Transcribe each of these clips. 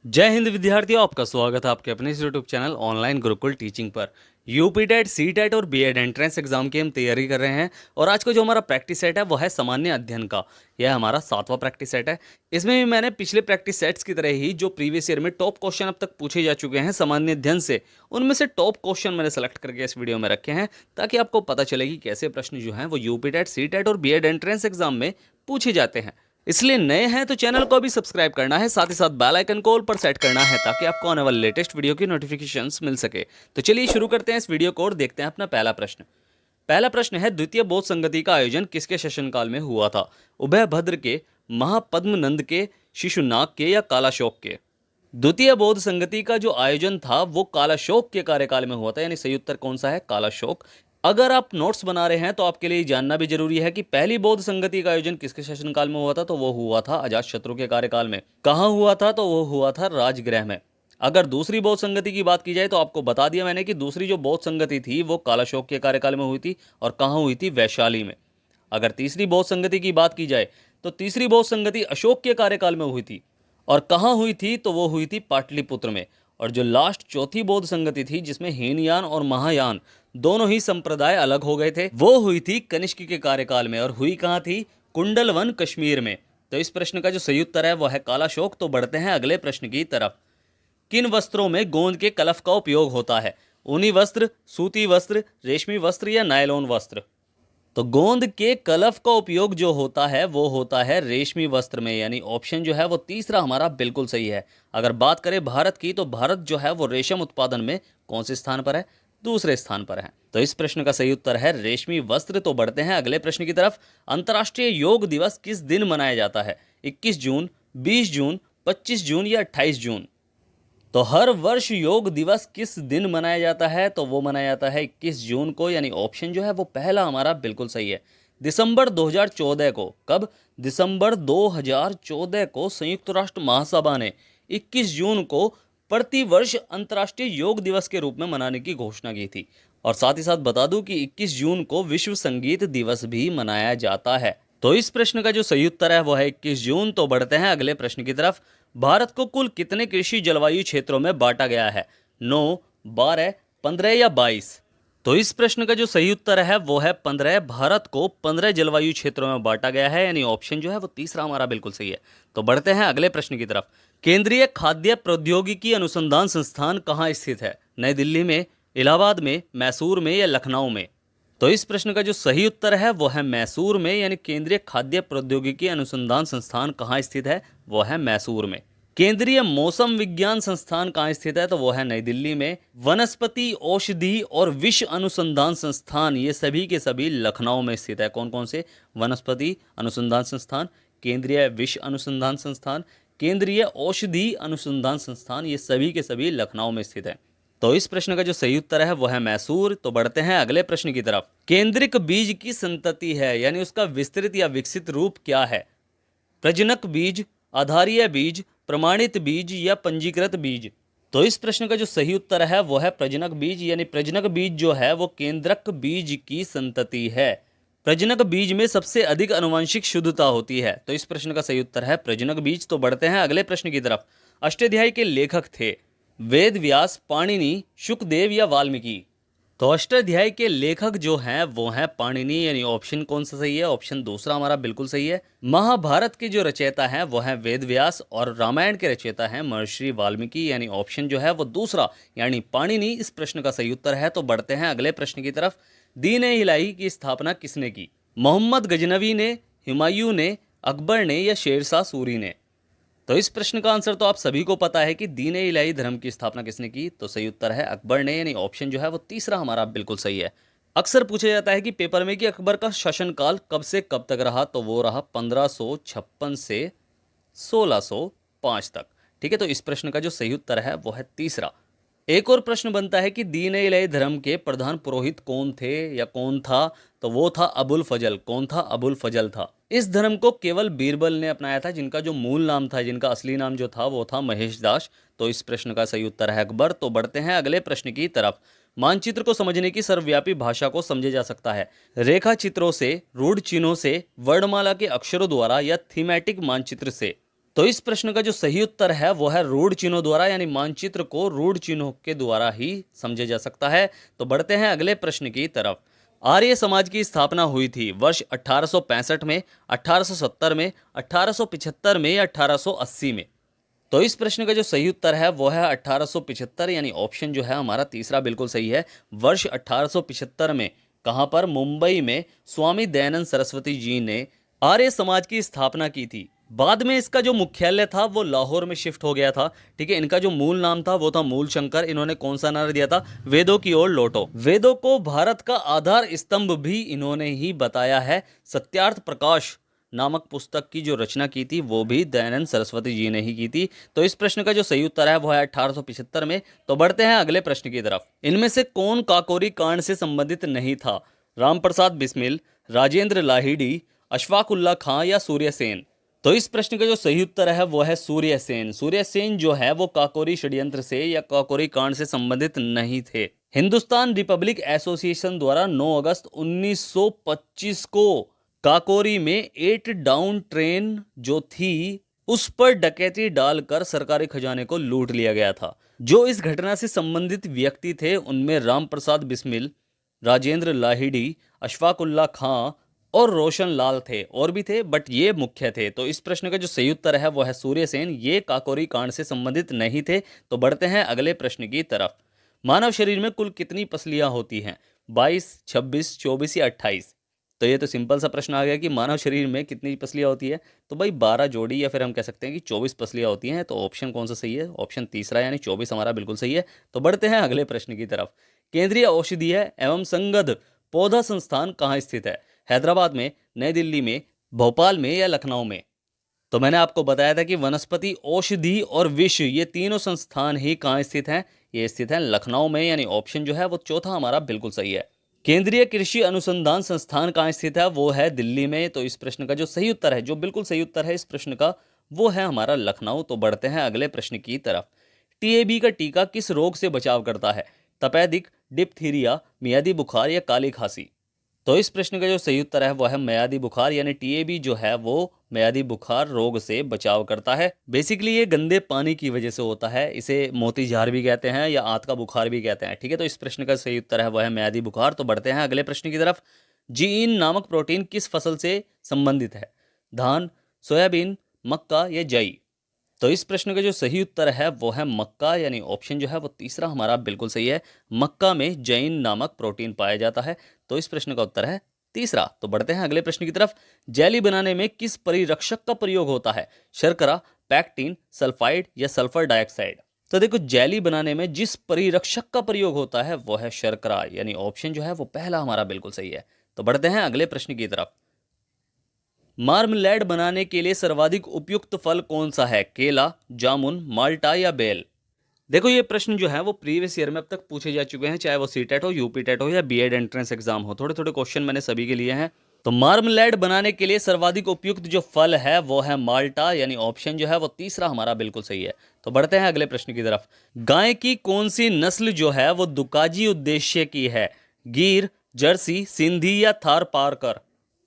जय हिंद विद्यार्थियों, आपका स्वागत है आपके अपने इस YouTube channel online Gurukul teaching पर। यूपी टेट, सी टेट और बीएड एंट्रेंस एग्जाम की हम तैयारी कर रहे हैं और आज का जो हमारा प्रैक्टिस सेट है वो है सामान्य अध्ययन का। यह हमारा 7वां प्रैक्टिस सेट है। इसमें भी मैंने पिछले प्रैक्टिस सेट्स की तरह ही जो प्रीवियस ईयर में टॉप क्वेश्चन अब तक पूछे जा चुके हैं सामान्य अध्ययन से, उनमें से टॉप क्वेश्चन मैंने सेलेक्ट करके इस वीडियो में रखे हैं ताकि आपको पता चले कि कैसे प्रश्न जो हैं वो यूपी टेट, सी टेट और बीएड एंट्रेंस एग्जाम में पूछे जाते हैं। इसलिए नए हैं तो चैनल को भी सब्सक्राइब करना है, साथ ही साथ बेल आइकन को ऑल पर सेट करना है ताकि आपको आने वाले लेटेस्ट वीडियो की नोटिफिकेशंस मिल सके। तो चलिए शुरू करते हैं इस वीडियो को और देखते हैं अपना पहला प्रश्न। पहला प्रश्न है, द्वितीय बौद्ध संगति का आयोजन किसके शासनकाल में हुआ था? उभयभद्र के, महापद्मनंद के, शिशुनाग के या कालाशोक के? द्वितीय बौद्ध संगति का जो आयोजन था वो कालाशोक के कार्यकाल में हुआ था, यानी सही उत्तर कौन सा है? कालाशोक। अगर आप नोट्स बना रहे हैं तो आपके लिए जानना भी जरूरी है कि पहली बौद्ध संगति का आयोजन किसके शासनकाल में हुआ था, तो वो हुआ था अजातशत्रु के कार्यकाल में। कहाँ हुआ था? तो वो हुआ था राजगृह में। अगर दूसरी बौद्ध संगति की बात की जाए तो आपको बता दिया मैंने कि दूसरी जो बौद्ध संगति थी वो कालाशोक के कार्यकाल में हुई थी और कहाँ हुई थी? वैशाली में। अगर तीसरी बौद्ध संगति की बात की जाए तो तीसरी बौद्ध संगति अशोक के कार्यकाल में हुई थी और कहाँ हुई थी? तो वो हुई थी पाटलिपुत्र में। और जो लास्ट चौथी बौद्ध संगति थी जिसमें हीनयान और महायान दोनों ही संप्रदाय अलग हो गए थे, वो हुई थी कनिष्क के कार्यकाल में। और हुई कहाँ थी? कुंडलवन, कश्मीर में। तो इस प्रश्न का जो सही उत्तर है वो है कालाशोक। तो बढ़ते हैं अगले प्रश्न की तरफ। किन वस्त्रों में गोंद के कलफ का उपयोग होता है? ऊनी वस्त्र, सूती वस्त्र, रेशमी वस्त्र या नायलॉन वस्त्र? तो गोंद के कलफ का उपयोग जो होता है वो होता है रेशमी वस्त्र में, यानी ऑप्शन जो है वो तीसरा हमारा बिल्कुल सही है। अगर बात करें भारत की तो भारत जो है वो रेशम उत्पादन में कौन से स्थान पर है? दूसरे स्थान पर है। तो इस प्रश्न का सही उत्तर है रेशमी वस्त्र। तो बढ़ते हैं अगले प्रश्न की तरफ। अंतर्राष्ट्रीय योग दिवस किस दिन मनाया जाता है? 21 जून, 20 जून, 25 जून या 28 जून? तो हर वर्ष योग दिवस किस दिन मनाया जाता है? तो वो मनाया जाता है 21 जून को, यानी ऑप्शन जो है वो पहला हमारा बिल्कुल सही है। दिसंबर 2014 को, कब? दिसंबर 2014 को संयुक्त राष्ट्र महासभा ने 21 जून को प्रतिवर्ष अंतर्राष्ट्रीय योग दिवस के रूप में मनाने की घोषणा की थी। और साथ ही साथ बता दूं कि 21 जून को विश्व संगीत दिवस भी मनाया जाता है। तो इस प्रश्न का जो सही उत्तर है वो है 21 जून। तो बढ़ते हैं अगले प्रश्न की तरफ। भारत को कुल कितने कृषि जलवायु क्षेत्रों में बांटा गया है? 9, 12, 15 या 22? तो इस प्रश्न का जो सही उत्तर है वो है 15। भारत को 15 जलवायु क्षेत्रों में बांटा गया है, यानी ऑप्शन जो है वो तीसरा हमारा बिल्कुल सही है। तो बढ़ते हैं अगले प्रश्न की तरफ। केंद्रीय खाद्य प्रौद्योगिकी अनुसंधान संस्थान कहाँ स्थित है? नई दिल्ली में, इलाहाबाद में, मैसूर में या लखनऊ में? तो इस प्रश्न का जो सही उत्तर है वो है मैसूर में, यानी केंद्रीय खाद्य प्रौद्योगिकी अनुसंधान संस्थान कहाँ स्थित है? वो है मैसूर में। केंद्रीय मौसम विज्ञान संस्थान कहाँ स्थित है? तो वो है नई दिल्ली में। वनस्पति, औषधि और विष अनुसंधान संस्थान ये सभी के सभी लखनऊ में स्थित है। कौन कौन से? वनस्पति अनुसंधान संस्थान, केंद्रीय विष अनुसंधान संस्थान, केंद्रीय औषधि अनुसंधान संस्थान, ये सभी के सभी लखनऊ में स्थित है। तो इस प्रश्न का जो सही उत्तर है वो है मैसूर। तो बढ़ते हैं अगले प्रश्न की तरफ। केंद्रिक बीज की संतति है, यानी उसका विस्तृत या विकसित रूप क्या है? प्रजनक बीज, आधारीय बीज, प्रमाणित बीज या पंजीकृत बीज? तो इस प्रश्न का जो सही उत्तर है वो है प्रजनक बीज, यानी प्रजनक बीज जो है वो केंद्रक बीज की संतति है। प्रजनक बीज में सबसे अधिक आनुवंशिक शुद्धता होती है। तो इस प्रश्न का सही उत्तर है प्रजनक बीज। तो बढ़ते हैं अगले प्रश्न की तरफ। अष्टाध्यायी के लेखक थे वेद व्यास, पाणिनि, शुकदेव या वाल्मीकि? तो अष्टाध्यायी के लेखक जो हैं वो हैं पाणिनि, यानी ऑप्शन कौन सा सही है? ऑप्शन दूसरा हमारा बिल्कुल सही है। महाभारत के जो रचयिता हैं वो हैं वेद व्यास और रामायण के रचयिता हैं महर्षि वाल्मीकि, यानी ऑप्शन जो है वो दूसरा यानी पाणिनि इस प्रश्न का सही उत्तर है। तो बढ़ते हैं अगले प्रश्न की तरफ। दीन ए इलाही की स्थापना किसने की? मोहम्मद गजनवी ने, हुमायूं ने, अकबर ने या शेरशाह सूरी ने? तो इस प्रश्न का आंसर तो आप सभी को पता है कि दीन ए इलाही धर्म की स्थापना किसने की? तो सही उत्तर है अकबर ने, यानी ऑप्शन जो है वो तीसरा हमारा बिल्कुल सही है। अक्सर पूछा जाता है कि पेपर में कि अकबर का शासनकाल कब से कब तक रहा, तो वो रहा 1556 से 1605 तक। ठीक है, तो इस प्रश्न का जो सही उत्तर है वो है तीसरा। एक और प्रश्न बनता है कि दीन ए इलाही धर्म के प्रधान पुरोहित कौन थे या कौन था? तो वो था अबुल फजल। कौन था? अबुल फजल था। इस धर्म को केवल बीरबल ने अपनाया था, जिनका जो मूल नाम था, जिनका असली नाम जो था वो था महेश दास। तो इस प्रश्न का सही उत्तर है अकबर। तो बढ़ते हैं अगले प्रश्न की तरफ। मानचित्र को समझने की सर्वव्यापी भाषा को समझा जा सकता है रेखा चित्रों से, रूढ़ चिन्हों से, वर्णमाला के अक्षरों द्वारा या थीमेटिक मानचित्र से? तो इस प्रश्न का जो सही उत्तर है वो है रूढ़ चिन्हों द्वारा, यानी मानचित्र को रूढ़ चिन्हों के द्वारा ही समझा जा सकता है। तो बढ़ते हैं अगले प्रश्न की तरफ। आर्य समाज की स्थापना हुई थी वर्ष 1865 में, 1870 में, 1875 में या 1880 में। तो इस प्रश्न का जो सही उत्तर है वो है 1875, यानी ऑप्शन जो है हमारा तीसरा बिल्कुल सही है। वर्ष 1875 में कहाँ पर? मुंबई में स्वामी दयानंद सरस्वती जी ने आर्य समाज की स्थापना की थी। बाद में इसका जो मुख्यालय था वो लाहौर में शिफ्ट हो गया था। ठीक है, इनका जो मूल नाम था वो था मूल शंकर। इन्होंने कौन सा नारा दिया था? वेदों की ओर लौटो। वेदों को भारत का आधार स्तंभ भी इन्होंने ही बताया है। सत्यार्थ प्रकाश नामक पुस्तक की जो रचना की थी वो भी दयानंद सरस्वती जी ने ही की थी। तो इस प्रश्न का जो सही उत्तर है वो है 1875 में। तो बढ़ते हैं अगले प्रश्न की तरफ। इनमें से कौन काकोरी कांड से संबंधित नहीं था? रामप्रसाद बिस्मिल, राजेंद्र लाहिड़ी, अशफाकुल्ला खां या सूर्यसेन। तो इस प्रश्न का जो सही उत्तर है वो है सूर्यसेन। सूर्यसेन जो है वो काकोरी षड्यंत्र से या काकोरी कांड से संबंधित नहीं थे। हिंदुस्तान रिपब्लिक एसोसिएशन द्वारा 9 अगस्त 1925 को काकोरी में 8 डाउन ट्रेन जो थी उस पर डकैती डालकर सरकारी खजाने को लूट लिया गया था। जो इस घटना से संबंधित व्यक्ति थे उनमें रामप्रसाद बिस्मिल, राजेंद्र लाहिड़ी, अशफाकुल्ला खां और रोशन लाल थे। और भी थे बट ये मुख्य थे। तो इस प्रश्न का जो सही उत्तर है वो है सूर्यसेन। ये काकोरी कांड से संबंधित नहीं थे। तो बढ़ते हैं अगले प्रश्न की तरफ। मानव शरीर में कुल कितनी पसलियां होती हैं? 22, 26, 24 या 28? तो ये तो सिंपल सा प्रश्न आ गया कि मानव शरीर में कितनी पसलियां होती है। तो भाई 12 जोड़ी या फिर हम कह सकते हैं कि 24 पसलियां होती हैं। तो ऑप्शन कौन सा सही है? ऑप्शन तीसरा यानी 24 हमारा बिल्कुल सही है। तो बढ़ते हैं अगले प्रश्न की तरफ। केंद्रीय औषधीय एवं संगध पौधा संस्थान कहाँ स्थित है? हैदराबाद में, नई दिल्ली में, भोपाल में या लखनऊ में? तो मैंने आपको बताया था कि वनस्पति, औषधि और विष ये तीनों संस्थान ही कहाँ स्थित हैं? ये स्थित हैं लखनऊ में, यानी ऑप्शन जो है वो चौथा हमारा बिल्कुल सही है। केंद्रीय कृषि अनुसंधान संस्थान कहाँ स्थित है? वो है दिल्ली में। तो इस प्रश्न का जो सही उत्तर है, जो बिल्कुल सही उत्तर है इस प्रश्न का, वो है हमारा लखनऊ। तो बढ़ते हैं अगले प्रश्न की तरफ। टीएबी का टीका किस रोग से बचाव करता है? तपेदिक, डिप्थीरिया, मियादी बुखार या काली खांसी? तो इस प्रश्न का जो सही उत्तर है वो है मियादी बुखार, यानी टीएबी जो है वो मियादी बुखार रोग से बचाव करता है। बेसिकली ये गंदे पानी की वजह से होता है। इसे मोतीझार भी कहते हैं या आंत का बुखार भी कहते हैं। ठीक है, तो इस प्रश्न का सही उत्तर है वो है मियादी बुखार। तो बढ़ते हैं अगले प्रश्न की तरफ। जीइन नामक प्रोटीन किस फसल से संबंधित है? धान, सोयाबीन, मक्का या जई? तो इस प्रश्न का जो सही उत्तर है वो है मक्का, यानी ऑप्शन जो है वो तीसरा हमारा बिल्कुल सही है। मक्का में जैन नामक प्रोटीन पाया जाता है। तो इस प्रश्न का उत्तर है तीसरा। तो बढ़ते हैं अगले प्रश्न की तरफ। जेली बनाने में किस परिरक्षक का प्रयोग होता है? शर्करा, पैक्टिन, सल्फाइड या सल्फर डाइऑक्साइड? तो देखो, जेली बनाने में जिस परिरक्षक का प्रयोग होता है वो है शर्करा, यानी ऑप्शन जो है वो पहला हमारा बिल्कुल सही है। तो बढ़ते हैं अगले प्रश्न की तरफ। मार्मलेड बनाने के लिए सर्वाधिक उपयुक्त फल कौन सा है? केला, जामुन, माल्टा या बेल? देखो, ये प्रश्न जो है वो प्रीवियस ईयर में अब तक पूछे जा चुके हैं, चाहे वो सीटेट हो, यूपीटेट हो या बीएड एंट्रेंस एग्जाम हो। थोड़े थोड़े क्वेश्चन मैंने सभी के लिए हैं। तो मार्मलेड बनाने के लिए सर्वाधिक उपयुक्त जो फल है वो है माल्टा, यानी ऑप्शन जो है वो तीसरा हमारा बिल्कुल सही है। तो बढ़ते हैं अगले प्रश्न की तरफ। गाय की कौन सी नस्ल जो है वो दुकाजी उद्देश्य की है? गिर, जर्सी, सिंधी या थार पारकर?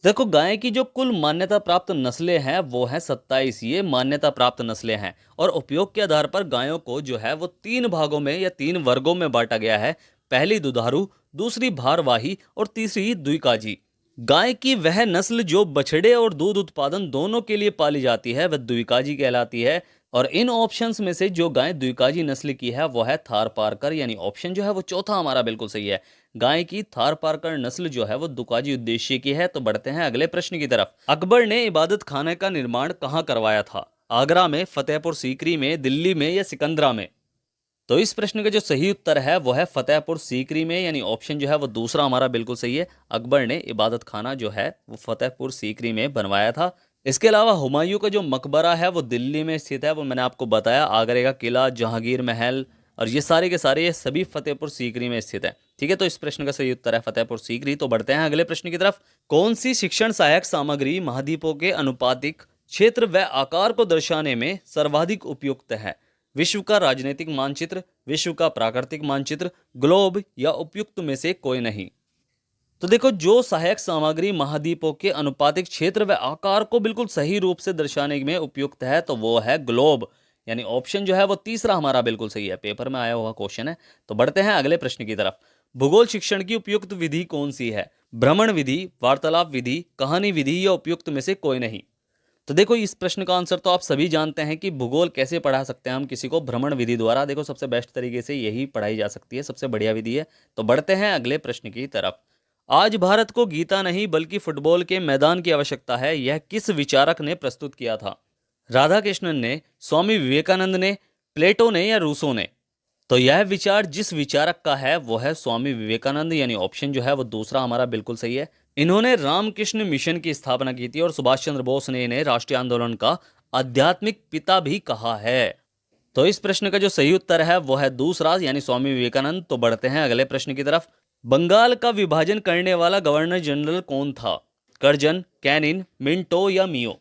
देखो, गाय की जो कुल मान्यता प्राप्त नस्लें हैं वो है 27। ये मान्यता प्राप्त नस्लें हैं और उपयोग के आधार पर गायों को जो है वो 3 भागों में या 3 वर्गों में बांटा गया है। पहली दुधारू, दूसरी भारवाही और तीसरी द्विकाजी। गाय की वह नस्ल जो बछड़े और दूध उत्पादन दोनों के लिए पाली जाती है वह द्विकाजी कहलाती है। और इन ऑप्शंस में से जो गाय द्विकाजी नस्ल की है वो है थार पारकर, यानी ऑप्शन जो है वो चौथा हमारा बिल्कुल सही है। गाय की थार पारकर नस्ल जो है वो दुकाजी उद्देश्य की है। तो बढ़ते हैं अगले प्रश्न की तरफ। अकबर ने इबादत खाने का निर्माण कहाँ करवाया था? आगरा में, फतेहपुर सीकरी में, दिल्ली में या सिकंदरा में? तो इस प्रश्न का जो सही उत्तर है वो है फतेहपुर सीकरी में, यानी ऑप्शन जो है वो दूसरा हमारा बिल्कुल सही है। अकबर ने इबादत खाना जो है वो फतेहपुर सीकरी में बनवाया था। इसके अलावा हुमायूं का जो मकबरा है वो दिल्ली में स्थित है। वो मैंने आपको बताया, आगरे का किला, जहांगीर महल और ये सारे के सारे ये सभी फतेहपुर सीकरी में स्थित है। ठीक है, तो इस प्रश्न का सही उत्तर है फतेहपुर सीकरी। तो बढ़ते हैं अगले प्रश्न की तरफ। कौन सी शिक्षण सहायक सामग्री महाद्वीपों के अनुपातिक क्षेत्र व आकार को दर्शाने में सर्वाधिक उपयुक्त है? विश्व का राजनीतिक मानचित्र, विश्व का प्राकृतिक मानचित्र, ग्लोब या उपयुक्त में से कोई नहीं? तो देखो, जो सहायक सामग्री महाद्वीपों के अनुपातिक क्षेत्र व आकार को बिल्कुल सही रूप से दर्शाने में उपयुक्त है तो वो है ग्लोब, यानी ऑप्शन जो है वो तीसरा हमारा बिल्कुल सही है। पेपर में आया हुआ क्वेश्चन है। तो बढ़ते हैं अगले प्रश्न की तरफ। भूगोल शिक्षण की उपयुक्त विधि कौन सी है? भ्रमण विधि, वार्तालाप विधि, कहानी विधि या उपयुक्त में से कोई नहीं? तो देखो, इस प्रश्न का आंसर तो आप सभी जानते हैं कि भूगोल कैसे पढ़ा सकते हैं हम किसी को, भ्रमण विधि द्वारा। देखो, सबसे बेस्ट तरीके से यही पढ़ाई जा सकती है, सबसे बढ़िया विधि है। तो बढ़ते हैं अगले प्रश्न की तरफ। आज भारत को गीता नहीं बल्कि फुटबॉल के मैदान की आवश्यकता है, यह किस विचारक ने प्रस्तुत किया था? राधा कृष्णन ने, स्वामी विवेकानंद ने, प्लेटो ने या रूसो ने? तो यह विचार जिस विचारक का है वो है स्वामी विवेकानंद, यानी ऑप्शन जो है वो दूसरा हमारा बिल्कुल सही है। इन्होंने रामकृष्ण मिशन की स्थापना की थी और सुभाष चंद्र बोस ने इन्हें राष्ट्रीय आंदोलन का आध्यात्मिक पिता भी कहा है। तो इस प्रश्न का जो सही उत्तर है वो है दूसरा, यानी स्वामी विवेकानंद। तो बढ़ते हैं अगले प्रश्न की तरफ। बंगाल का विभाजन करने वाला गवर्नर जनरल कौन था? कर्जन, कैनिन, मिंटो या मियो?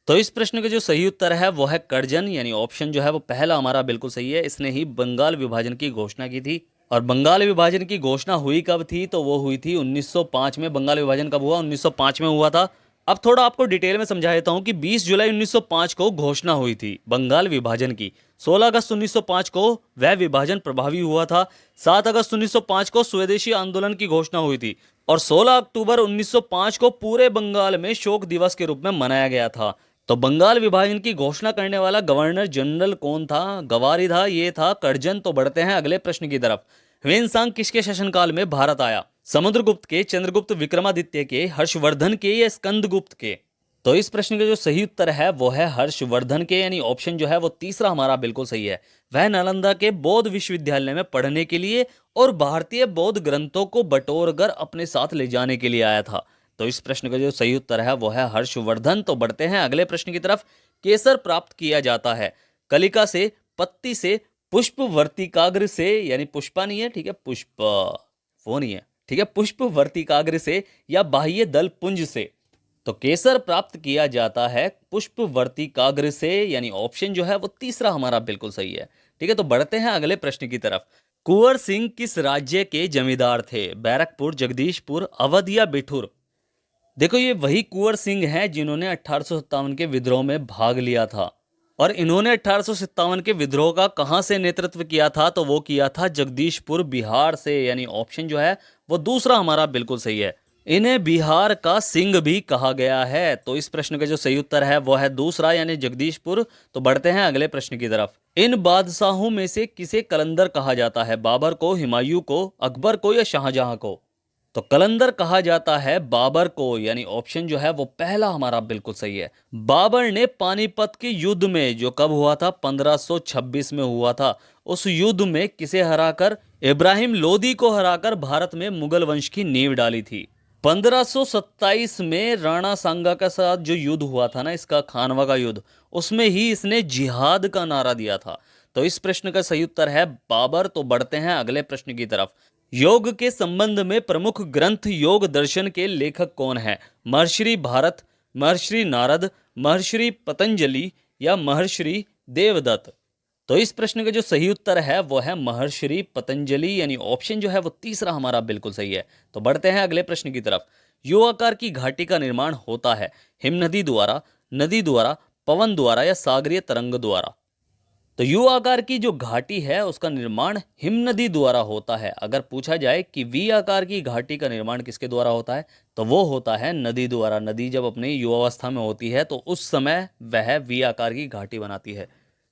तो इस प्रश्न का जो सही उत्तर है वो है कर्जन, यानी ऑप्शन जो है वो पहला हमारा बिल्कुल सही है। इसने ही बंगाल विभाजन की घोषणा की थी। और बंगाल विभाजन की घोषणा हुई कब थी? तो वो हुई थी 1905 में। बंगाल विभाजन कब हुआ? 1905 में हुआ था। अब थोड़ा आपको डिटेल में समझा देता हूं कि 20 जुलाई 1905 को घोषणा हुई थी बंगाल विभाजन की। 16 अगस्त 1905 को वह विभाजन प्रभावी हुआ था। 7 अगस्त 1905 को स्वदेशी आंदोलन की घोषणा हुई थी और 16 अक्टूबर 1905 को पूरे बंगाल में शोक दिवस के रूप में मनाया गया था। तो बंगाल विभाजन की घोषणा करने वाला गवर्नर जनरल कौन था? गवारी था, ये था कर्जन। तो बढ़ते हैं अगले प्रश्न की तरफ। ह्वेनसांग किसके शासनकाल में भारत आया? समुद्रगुप्त के, चंद्रगुप्त विक्रमादित्य के, हर्षवर्धन के या स्कंदगुप्त के? तो इस प्रश्न का जो सही उत्तर है वो है हर्षवर्धन के, यानी ऑप्शन जो है वो तीसरा हमारा बिल्कुल सही है। वह नालंदा के बौद्ध विश्वविद्यालय में पढ़ने के लिए और भारतीय बौद्ध ग्रंथों को बटोर कर अपने साथ ले जाने के लिए आया था। तो इस प्रश्न का जो सही उत्तर है वो है हर्षवर्धन। तो बढ़ते हैं अगले प्रश्न की तरफ। केसर प्राप्त किया जाता है कलिका से, पत्ती से, पुष्प वर्तिकाग्र से, यानी पुष्पा नहीं है, ठीक है, पुष्प वो नहीं है, ठीक है, पुष्प वर्तिकाग्र से या बाह्य दल पुंज से? तो केसर प्राप्त किया जाता है पुष्प वर्तिकाग्र से, यानी ऑप्शन जो है वो तीसरा हमारा बिल्कुल सही है। ठीक है, तो बढ़ते हैं अगले प्रश्न की तरफ। कुंवर सिंह किस राज्य के जमींदार थे? बैरकपुर, जगदीशपुर, अवध या बिठूर? देखो, ये वही कुंवर सिंह हैं जिन्होंने 1857 के विद्रोह में भाग लिया था। और इन्होंने 1857 के विद्रोह का कहां से नेतृत्व किया था? तो वो किया था जगदीशपुर, बिहार से, यानी ऑप्शन जो है वो दूसरा हमारा बिल्कुल सही है। इन्हें बिहार का सिंह भी कहा गया है। तो इस प्रश्न का जो सही उत्तर है वो है दूसरा, यानी जगदीशपुर। तो बढ़ते हैं अगले प्रश्न की तरफ। इन बादशाहों में से किसे कलंदर कहा जाता है? बाबर को, हुमायूं को, अकबर को या शाहजहां को? तो कलंदर कहा जाता है बाबर को, यानी ऑप्शन जो है वो पहला हमारा बिल्कुल सही है। बाबर ने पानीपत के युद्ध में, जो कब हुआ था? 1526 में हुआ था। उस युद्ध में किसे हराकर? इब्राहिम लोदी को हराकर भारत में मुगल वंश की नींव डाली थी। 1527 में राणा सांगा के साथ जो युद्ध हुआ था ना, इसका खानवा का युद्ध, उसमें ही इसने जिहाद का नारा दिया था। तो इस प्रश्न का सही उत्तर है बाबर। तो बढ़ते हैं अगले प्रश्न की तरफ। योग के संबंध में प्रमुख ग्रंथ योग दर्शन के लेखक कौन है? महर्षि भारत, महर्षि नारद, महर्षि पतंजलि या महर्षि देवदत्त? तो इस प्रश्न का जो सही उत्तर है वो है महर्षि पतंजलि, यानी ऑप्शन जो है वो तीसरा हमारा बिल्कुल सही है। तो बढ़ते हैं अगले प्रश्न की तरफ। यू आकार की घाटी का निर्माण होता है हिमनदी द्वारा, नदी द्वारा, पवन द्वारा या सागरीय तरंग द्वारा? तो यू आकार की जो घाटी है उसका निर्माण हिमनदी द्वारा होता है। अगर पूछा जाए कि वी आकार की घाटी का निर्माण किसके द्वारा होता है, तो वो होता है नदी द्वारा। नदी जब अपनी युवावस्था में होती है तो उस समय वह वी आकार की घाटी बनाती है।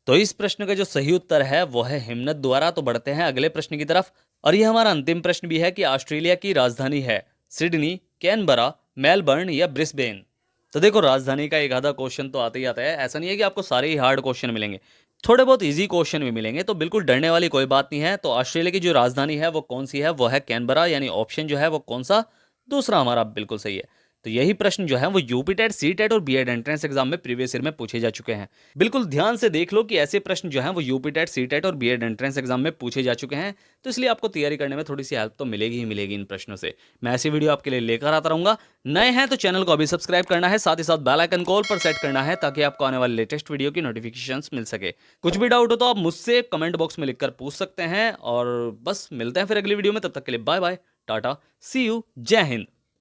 तो इस प्रश्न का जो सही उत्तर है वो है हिमनद द्वारा। तो बढ़ते हैं अगले प्रश्न की तरफ। और यह हमारा अंतिम प्रश्न भी है कि ऑस्ट्रेलिया की राजधानी है सिडनी, कैनबरा, मेलबर्न या ब्रिस्बेन? तो देखो, राजधानी का एक आधा क्वेश्चन तो आते ही आता है। ऐसा नहीं है कि आपको सारे ही हार्ड क्वेश्चन मिलेंगे, थोड़े बहुत इजी क्वेश्चन भी मिलेंगे। तो बिल्कुल डरने वाली कोई बात नहीं है। तो ऑस्ट्रेलिया की जो राजधानी है वो कौन सी है? वो है कैनबरा, यानी ऑप्शन जो है वो कौन सा? दूसरा हमारा बिल्कुल सही है। तो यही प्रश्न जो है वो यूपी टेट, सी टेट और बीएड एंट्रेंस एग्जाम में प्रीवियस ईयर में पूछे जा चुके हैं। बिल्कुल ध्यान से देख लो कि ऐसे प्रश्न जो हैं वो यूपी टेट, सी टेट और बीएड एंट्रेंस एग्जाम में पूछे जा चुके हैं। तो इसलिए आपको तैयारी करने में थोड़ी सी हेल्प तो मिलेगी ही मिलेगी इन प्रश्नों से। मैं ऐसी वीडियो आपके लिए लेकर आता रहूंगा। नए हैं तो चैनल को अभी सब्सक्राइब करना है, साथ ही साथ बेल आइकन को ऑल पर सेट करना है ताकि आपको आने वाले लेटेस्ट वीडियो की नोटिफिकेशंस मिल सके। कुछ भी डाउट हो तो आप मुझसे कमेंट बॉक्स में लिखकर पूछ सकते हैं। और बस मिलते हैं फिर अगली वीडियो में, तब तक के लिए bye bye. Tata, see you, जय हिंद।